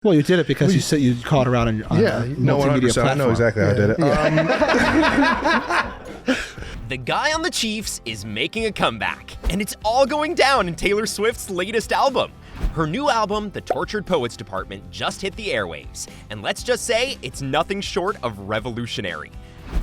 Well, you did it because you said you called around on multimedia platform. I know exactly how I did it. The guy on the Chiefs is making a comeback, and it's all going down in Taylor Swift's latest album. Her new album, The Tortured Poets Department, just hit the airwaves, and let's just say it's nothing short of revolutionary.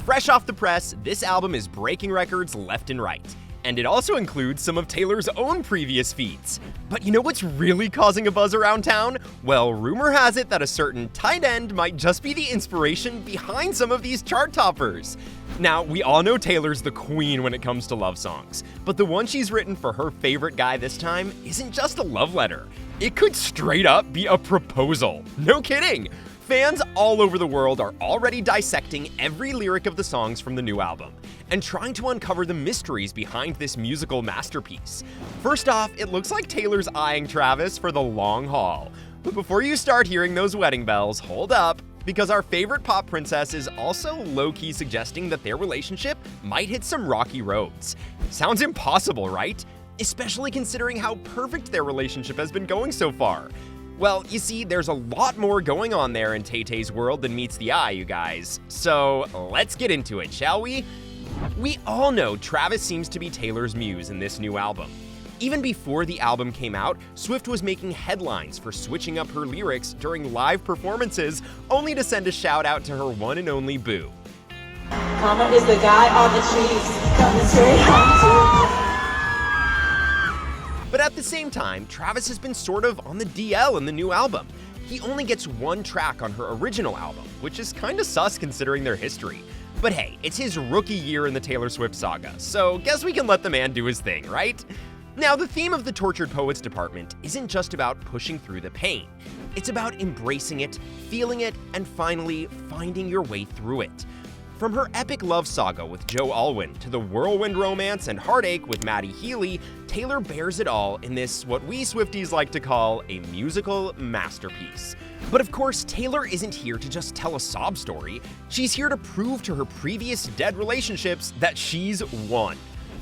Fresh off the press, this album is breaking records left and right. And it also includes some of Taylor's own previous feats. But you know what's really causing a buzz around town? Well, rumor has it that a certain tight end might just be the inspiration behind some of these chart toppers. Now, we all know Taylor's the queen when it comes to love songs, but the one she's written for her favorite guy this time isn't just a love letter. It could straight up be a proposal. No kidding! Fans all over the world are already dissecting every lyric of the songs from the new album and trying to uncover the mysteries behind this musical masterpiece. First off, it looks like Taylor's eyeing Travis for the long haul. But before you start hearing those wedding bells, hold up, because our favorite pop princess is also low-key suggesting that their relationship might hit some rocky roads. Sounds impossible, right? Especially considering how perfect their relationship has been going so far. Well, you see, there's a lot more going on there in Tay-Tay's world than meets the eye, you guys. So let's get into it, shall we? We all know Travis seems to be Taylor's muse in this new album. Even before the album came out, Swift was making headlines for switching up her lyrics during live performances, only to send a shout out to her one and only boo. Mama is the guy on the Chiefs coming straight home to. But at the same time, Travis has been sort of on the DL in the new album. He only gets one track on her original album, which is kinda sus considering their history. But hey, it's his rookie year in the Taylor Swift saga, so guess we can let the man do his thing, right? Now, the theme of the Tortured Poets Department isn't just about pushing through the pain. It's about embracing it, feeling it, and finally finding your way through it. From her epic love saga with Joe Alwyn to the whirlwind romance and heartache with Maddie Healy, Taylor bears it all in this, what we Swifties like to call, a musical masterpiece. But of course, Taylor isn't here to just tell a sob story. She's here to prove to her previous dead relationships that she's won.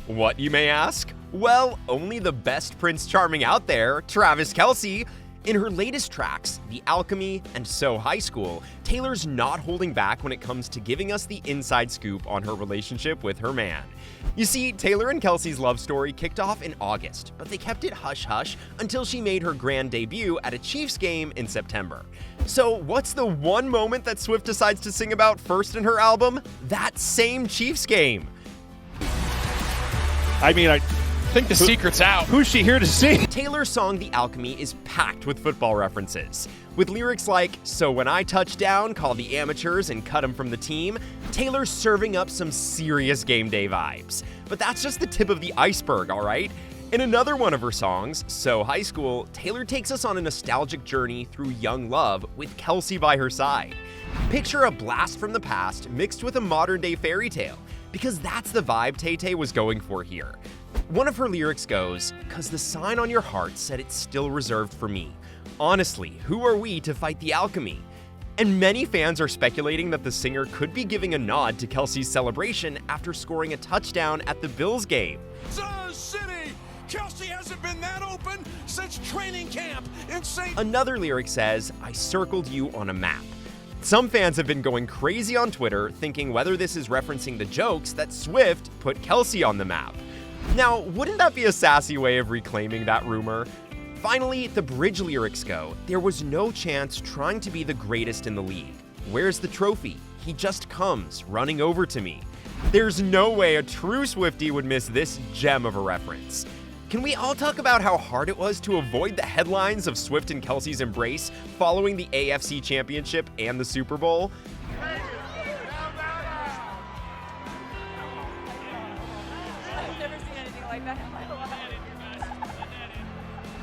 What, you may ask? Well, only the best Prince Charming out there, Travis Kelce. In her latest tracks, The Alchemy and So High School, Taylor's not holding back when it comes to giving us the inside scoop on her relationship with her man. You see, Taylor and Kelce's love story kicked off in August, but they kept it hush-hush until she made her grand debut at a Chiefs game in September. So what's the one moment that Swift decides to sing about first in her album? That same Chiefs game. I think the secret's out. Who's she here to see? Taylor's song The Alchemy is packed with football references. With lyrics like, "So when I touch down, call the amateurs and cut them from the team," Taylor's serving up some serious game day vibes. But that's just the tip of the iceberg, alright? In another one of her songs, So High School, Taylor takes us on a nostalgic journey through young love with Kelce by her side. Picture a blast from the past mixed with a modern-day fairy tale, because that's the vibe Tay-Tay was going for here. One of her lyrics goes, "'Cause the sign on your heart said it's still reserved for me. Honestly, who are we to fight the alchemy?" And many fans are speculating that the singer could be giving a nod to Kelce's celebration after scoring a touchdown at the Bills game. City! Kelce hasn't been that open since training camp in St. Another lyric says, "I circled you on a map." Some fans have been going crazy on Twitter thinking whether this is referencing the jokes that Swift put Kelce on the map. Now, wouldn't that be a sassy way of reclaiming that rumor? Finally, the bridge lyrics go, "There was no chance trying to be the greatest in the league. Where's the trophy? He just comes running over to me." There's no way a true Swiftie would miss this gem of a reference. Can we all talk about how hard it was to avoid the headlines of Swift and Kelce's embrace following the AFC Championship and the Super Bowl?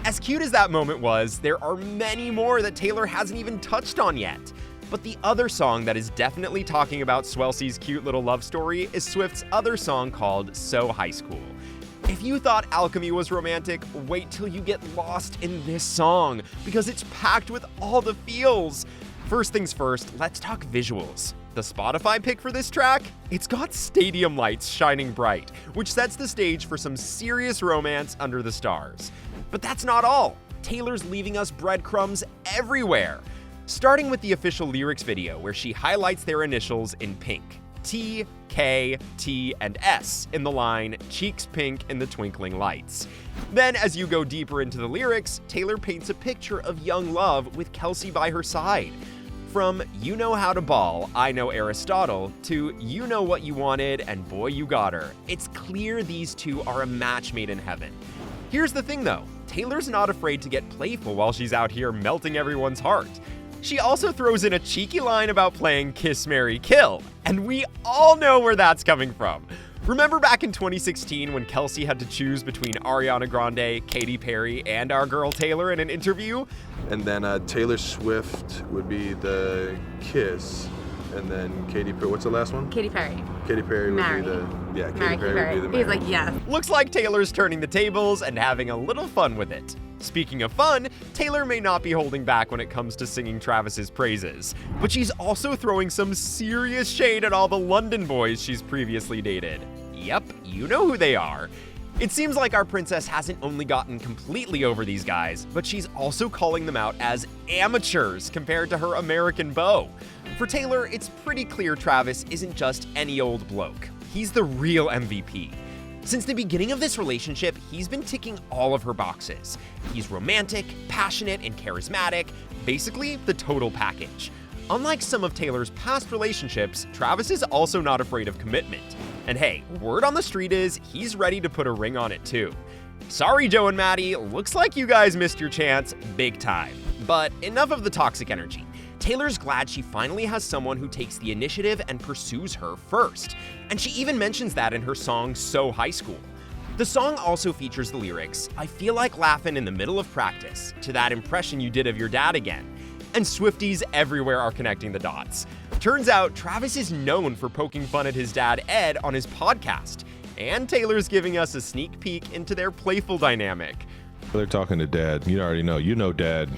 As cute as that moment was, there are many more that Taylor hasn't even touched on yet. But the other song that is definitely talking about Swelcy's cute little love story is Swift's other song called So High School. If you thought Alchemy was romantic, wait till you get lost in this song, because it's packed with all the feels. First things first, let's talk visuals. The Spotify pick for this track? It's got stadium lights shining bright, which sets the stage for some serious romance under the stars. But that's not all. Taylor's leaving us breadcrumbs everywhere. Starting with the official lyrics video where she highlights their initials in pink. T, K, T, and S in the line, cheeks pink in the twinkling lights. Then, as you go deeper into the lyrics, Taylor paints a picture of young love with Kelce by her side. From you know how to ball, I know Aristotle, to you know what you wanted, and boy you got her. It's clear these two are a match made in heaven. Here's the thing though, Taylor's not afraid to get playful while she's out here melting everyone's heart. She also throws in a cheeky line about playing Kiss, Marry, Kill, and we all know where that's coming from. Remember back in 2016 when Kelce had to choose between Ariana Grande, Katy Perry, and our girl Taylor in an interview? And then Taylor Swift would be the Kiss, and then Katy Perry. What's the last one? Katy Perry. Katy Perry would Marry. be the Katy Marry, Perry would be the He's Marry. like, yes. Looks like Taylor's turning the tables and having a little fun with it. Speaking of fun, Taylor may not be holding back when it comes to singing Travis's praises, but she's also throwing some serious shade at all the London boys she's previously dated. Yep, you know who they are. It seems like our princess hasn't only gotten completely over these guys, but she's also calling them out as amateurs compared to her American beau. For Taylor, it's pretty clear Travis isn't just any old bloke. He's the real MVP. Since the beginning of this relationship, he's been ticking all of her boxes. He's romantic, passionate, and charismatic, basically the total package. Unlike some of Taylor's past relationships, Travis is also not afraid of commitment. And hey, word on the street is he's ready to put a ring on it too. Sorry, Joe and Maddie, looks like you guys missed your chance big time. But enough of the toxic energy. Taylor's glad she finally has someone who takes the initiative and pursues her first. And she even mentions that in her song So High School. The song also features the lyrics, I feel like laughing in the middle of practice, to that impression you did of your dad again. And Swifties everywhere are connecting the dots. Turns out Travis is known for poking fun at his dad Ed on his podcast. And Taylor's giving us a sneak peek into their playful dynamic. They're talking to dad. You already know. You know dad.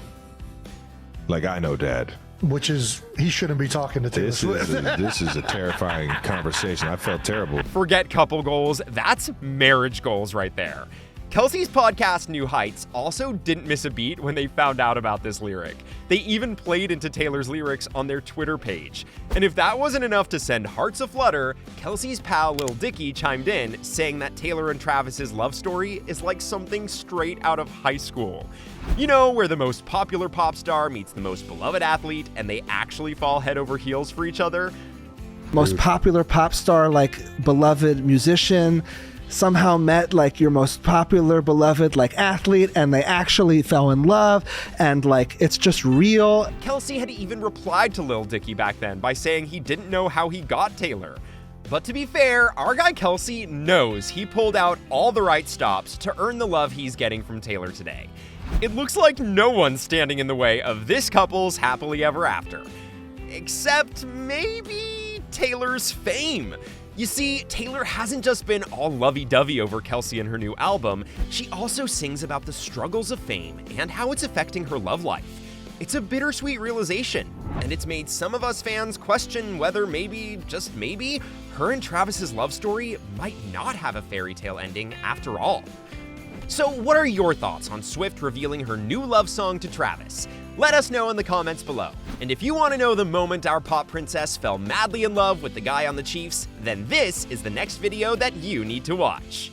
Like I know dad. Which is, he shouldn't be talking to Taylor Swift. This is a terrifying conversation. I felt terrible. Forget couple goals, that's marriage goals right there. Kelce's podcast New Heights also didn't miss a beat when they found out about this lyric. They even played into Taylor's lyrics on their Twitter page. And if that wasn't enough to send hearts aflutter, Kelce's pal Lil Dicky chimed in, saying that Taylor and Travis's love story is like something straight out of high school. You know, where the most popular pop star meets the most beloved athlete and they actually fall head over heels for each other? Most popular pop star, like beloved musician, somehow met like your most popular beloved like athlete and they actually fell in love and like it's just real. Kelce had even replied to Lil Dicky back then by saying he didn't know how he got Taylor. But to be fair, our guy Kelce knows he pulled out all the right stops to earn the love he's getting from Taylor today. It looks like no one's standing in the way of this couple's happily ever after. Except maybe Taylor's fame. You see, Taylor hasn't just been all lovey-dovey over Kelce and her new album, she also sings about the struggles of fame and how it's affecting her love life. It's a bittersweet realization, and it's made some of us fans question whether maybe, just maybe, her and Travis's love story might not have a fairy tale ending after all. So what are your thoughts on Swift revealing her new love song to Travis? Let us know in the comments below. And if you want to know the moment our pop princess fell madly in love with the guy on the Chiefs, then this is the next video that you need to watch.